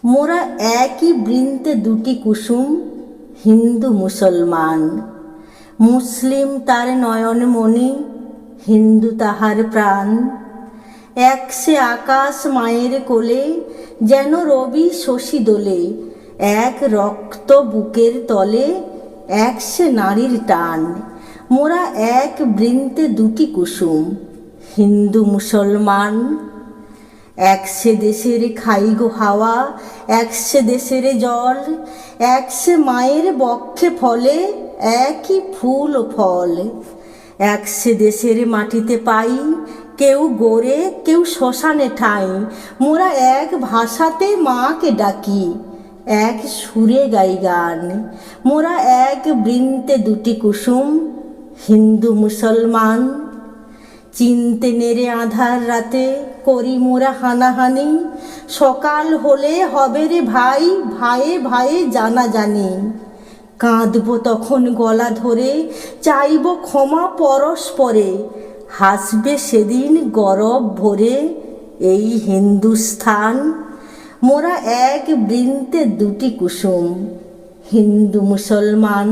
মোরা একই বৃন্তে দুটি কুসুম, হিন্দু মুসলমান। মুসলিম তার নয়ন মণি, হিন্দু তাহার প্রাণ। এক সে আকাশ মায়ের কোলে, যেন রবি শশী দোলে। এক রক্ত বুকের তলে, এক সে নারীর টান। মোরা এক বৃন্তে দুটি কুসুম, হিন্দু মুসলমান। এক সে দেশের খাইগো হাওয়া, এক সে দেশের জল। এক সে মায়ের বক্ষে ফলে, একই ফুল ও ফল। এক সে দেশের মাটিতে পাই, কেউ গড়ে কেউ শ্মশানে ঠাঁই। মোরা এক ভাষাতে মাকে ডাকি, এক সুরে গাই গান। মোরা এক বৃন্তে দুটি কুসুম, হিন্দু মুসলমান। চিনতে নেড়ে আঁধার রাতে করি মোরা হানাহানি। সকাল হলে হবে রে ভাই, ভাইয়ে ভাইয়ে জানাজানি। কাঁদব তখন গলা ধরে, চাইব ক্ষমা পরস্পরে। হাসবে সেদিন গরব ভরে এই হিন্দুস্থান। মোরা এক বৃন্তে দুটি কুসুম, হিন্দু মুসলমান।